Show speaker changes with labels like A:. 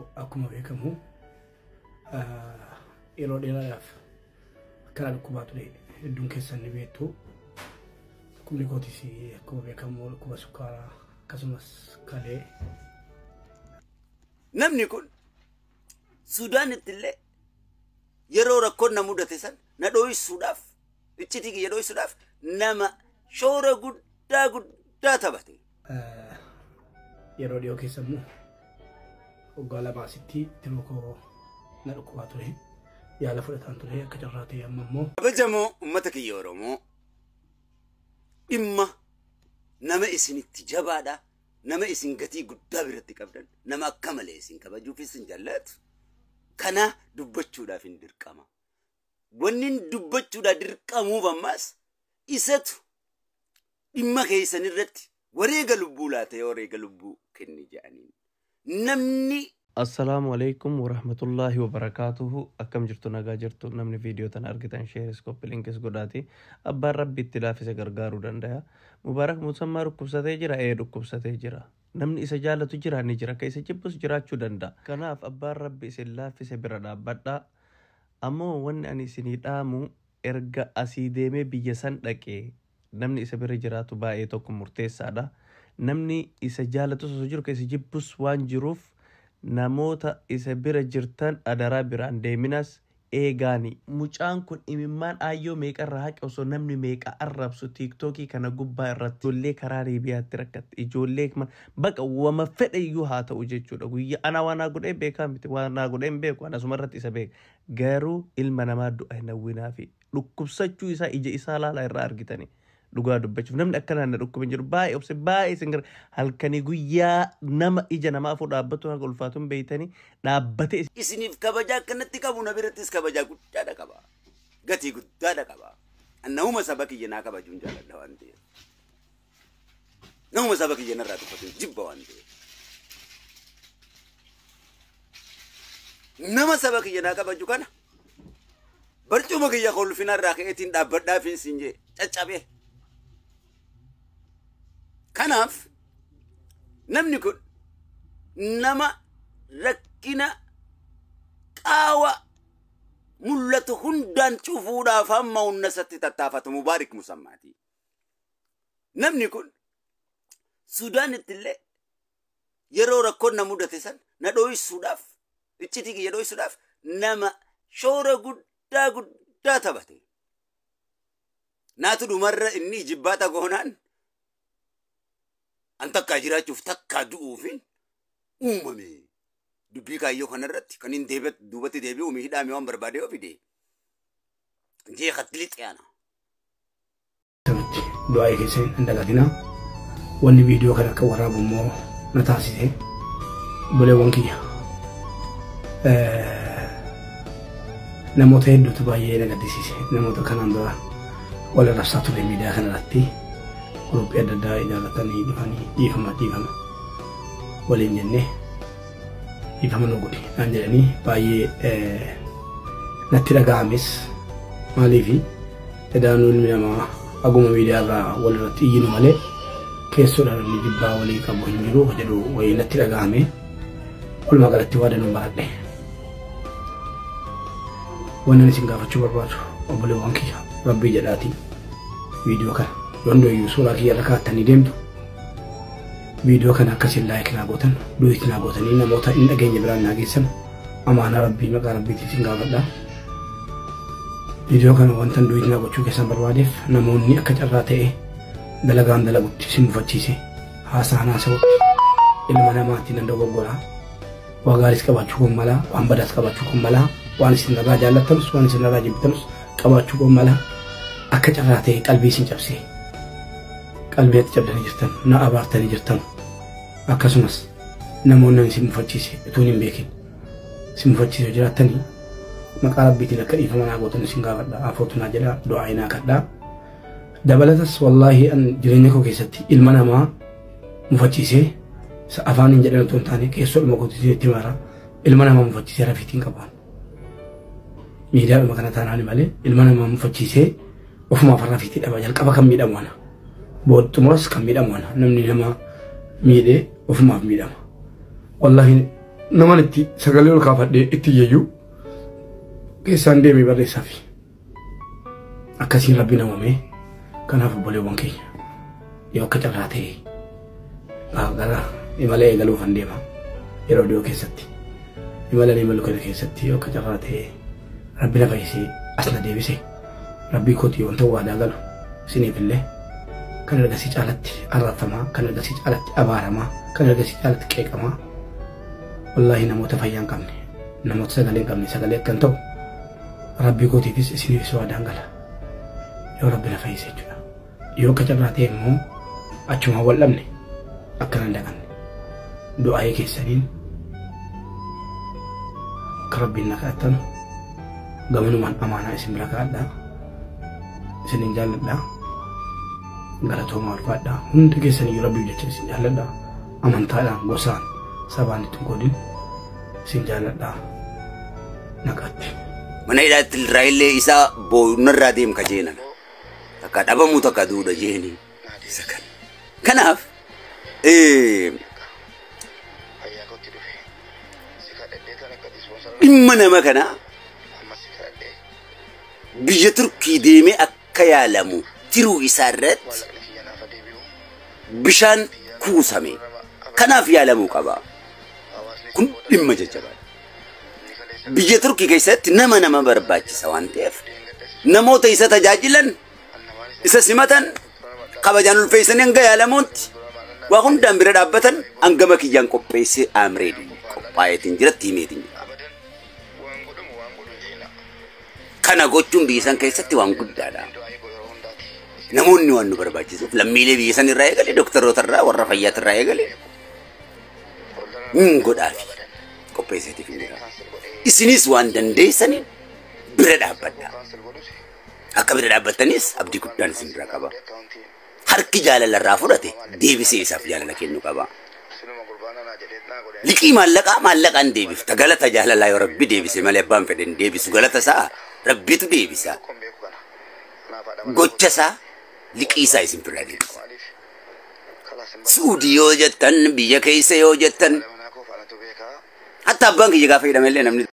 A: Akkuma beekamu yeroo dheeraadhaaf karaa dhukkubaa ture hedduun keessan ni beektu. Dhukkubni kootis akkuma beekamu dhukkuba sukkaaraa akkasumas kalee.
B: Namni kun Suudaanitti illee yeroo rakkoon na mudate san na dho'isuudhaaf iccitii kiyya dho'isuudhaaf nama shoora guddaa taphate.
A: Yeroo dhiyoo keessa immoo Ogala baasitti tirokoo na dhukkubaa ture yaala fudhataan ture akka carraa ta'e amma immoo
B: kabajamoo uummata kiyya Oromoo dhimma nama isinitti jabaadha, nama isin gatii guddaa biratti qabdan, nama akka malee isin kabajuuf isin jaallatu kana dubbachuudhaaf hin dirqama. Wanni dubbachuudhaaf dirqamuuf ammas isatu dhimma keessan irratti wareega lubbuu laatee wareega lubbuu kenni jedhaniin. Namni
C: Assalamu alaikum warahmatullahi wabarakatuhu. Akkam jirtu nagaa jirtu namni video tan argitan share scope linkis godhaati abbaan rabbi itti laafise gargaaruu danda'a. Mubarak musammaa dhukkubsatee jira dhukkubsatee jira. Namni isa jaalatu jira ni jira, ka isa jibbus jiraachuu danda'a. Kanaaf abbaan rabbi isin laafise bira dhaabbadhaa. Ammoo wanni ani isinii dhaamu erga asii deemee biyya san dhaqee namni isa bira jiraatu baay'ee tokko murteessaadha. Namni isa jaalatu osoo jiru ka isa jibbus waan jiruuf namoota isa bira jirtan adaraa biraan deeminas eegaani. Mucaan kun imimmaan aayyoo meeqa irraa haqe osoo namni meeqa arrabsu tiiktookii kana gubbaa irratti ijoollee karaa riibiyaatti rakkatte ijoollee baqa wama fedhe iyyuu haa ta'u jechuudha. Guyyaa ana waan godhee beekaa miti, waan godhee hin beeku, anasuma irratti isa beeka. Garuu ilma namaa du'a hin hawwinaa fi dhukkubsachuu isaa ija isaa laalaa irraa argitani. Dhugaa dubbachuuf namni akkanaan dhukkubin jiru baay'ee obse baay'ee singar halkanii guyyaa nama ija namaa afur dhaabbatu haga ulfaatuun beeytanii dhaabbate
B: isiniif kabajaa akkanatti qabu na birattis kabajaa guddaadha qaba, gatii guddaadha qaba. Namuma saba kiyya naa kabajuun jaalladha waan ta'eef, namuma saba kiyya narraa tuffatuun jibba waan ta'eef, nama saba kiyya naa kabaju kana barcuma kiyya kolfinarraa ka'eetiin dhaabbadhaa fi isin jee caccabe. Kanaaf namni kun nama rakkina qaawa mul'atu hundaan cufuudhaaf hamma humna isatti tattaafatu Mubaarak Musammaati. Namni kun Suudaanitti illee yeroo rakkoon na mudate san na dho'isuudhaaf iccitii kiyya dho'isuudhaaf nama shoora guddaa taphate. Naatu dhumarra inni jibbaata goonaan an takkaa jiraachuuf takkaa du'uufin uumame. Dubbii kaayyoo kanarratti kan hin duubatti deebi'u hidhaame waan barbaadee ofide jee khattili xiyaana.
A: Du'aa keessan hin dagatina. Wanni viidiyoo kana akka waraabu immoo na taasise buleewwan kiyya namoota hedduutu baay'ee na gaddisiise. Namoota kanaan dura wal rabsaa ture miidiyaa kanarratti Grupi adda ijaarratanii dhufanii dhiifama waliin jennee dhiifama nu godhi naan jedhanii baay'ee natti dhaga'ames. Maaliifi edaanuu ilmi namaa aguma miidiyaa irraa walirratti iyyinu malee keessoodhaan inni jibbaa walii qabu hin jiru jedhu wayii natti dhaga'ame. Walumaa galatti waa danuu baradhe. Waan ani isin gaafachuu barbaadu obboleewwan kiyya rabbii jedhaatii viidiyoo kana yondo yu suuraa kiyya irra kaa'attanii deemtu viidiyoo kana akkasiin laayik naa gootan duuti naa gootanii namoota hin dhageenye biraan naa geessan amaana rabbii maqaa rabbiitiif hin gaafadha. Viidiyoo kana wantan duuti naa gochuu keessan barbaadeef namoonni akka carraa ta'e dalagaan dalagutti si mufachiise haasaan haasa'utti ilma namaatti nan dogoggoraa waa gaariis qabaachuu kun malaa waan badaas qabaachuu kun malaa waan isin irraa jaallattanus waan isin irraa jibbittanus qabaachuu kun malaa akka carraa ta'e qalbii isin cabsee qalbiitti cabdanii jirtan na abaartanii jirtan akkasumas namoonni isin mufachiise utuu hin beekin isin mufachiise jiraattanii maqaa rabbiitiin akka dhiifama naa gootan isin gaafadha. Afootu naa jedha du'aa naa kadhaa. Dabalatas wallaahi an jireenya koo keessatti ilma namaa mufachiisee afaan hin jedhan utuu hin taane keessoo ilma kootiitiin itti mara ilma namaa mufachiisee rafiitiin qabaan miidiyaadhuma kana taanaan malee ilma namaa mufachiisee ofumaaf rafiitii dhaba jalqaba kan miidhamu ana booddumuras kan miidhamu ana namni nama miidhee ofumaaf miidhama. Wallahi naman itti sagalee ol kaafadhee itti yeeyyuu keessaan deemee barreessaa fi akkasiin rabbi na uumee kanaaf obboleewwan keenya yoo akka carraa ta'e gara imala eegaluufan deema yeroo dhiyoo keessatti imala imalu kana keessatti yoo akka carraa ta'e rabbi na fayyisee as na deebise rabbii kootii wanta waadaa galu isiniif illee kan ergasii caalatti arrafamaa kan ergasii caalatti abaaramaa kan ergasii caalatti qeeqamaa wallahi namoota fayyaa hin qabne namoota sagalee hin qabne sagalee akkan ta'u rabbii kootiifis isiniifis waadaan gala yoo rabbi na fayyise jechuudha yoo akka carraa ta'e immoo achuma wal dhabne akkana hin dhaqanne du'aa'ee keessaniin akka rabbiin na kadhattan gamanumaan amaanaa isin bira kaa'adhaa isinin jaalladhaa galatooma ulfaadhaa hundi keessanii rabbii jecha isin jaalladhaa amantaadhaan gosaan sabaan itti godhin isin jaalladhaa naqatti
B: mana hidhaatti Israa'elee isaa boo'uunarraa deem ka jeenan akka dhabamu takka duudha jeeni isa kan kanaaf dhimma nama kana biyya Turkii deemee akka yaalamu tiruu isaa irratti bishaan kuusame kanaaf yaalamuu qaba kun dhimma jajjabaa biyya Turkii keessatti nama barbaachisa waan ta'eef namoota isa tajaajilan isa simatan kabajaan ulfeessanii hanga yaalamuutti waa hundaan bira dhaabbatan hangama kiyyaan qopheessee amreedii qophaa'eetiin jira tiimeetiin jira kana gochuun biyya san keessatti waan guddaadha namoonni waan nu barbaachisuuf lammiilee biyya san irraa eegale doktoroota irraa warra fayyaata irraa eegale godhaafi qopheesseetiif hin jira isinis waan dandeessaniin bira dhaabbadha akka bira dhaabbattanis abdii guddaan isin bira qaba harki jaalala irraa fudhate deebisee isaaf jaalala kennu qaba liqii maallaqaan deebifta galata jaalalaa yoo rabbi deebise malee abbaan fedhen deebisu galata isaa rabbitu deebisa gocha isaa liqii isaa isin bira deebisa suudii yoo jettan biyya keessa yoo jettan hatta abbaan kiyya gaafa hidhamellee namni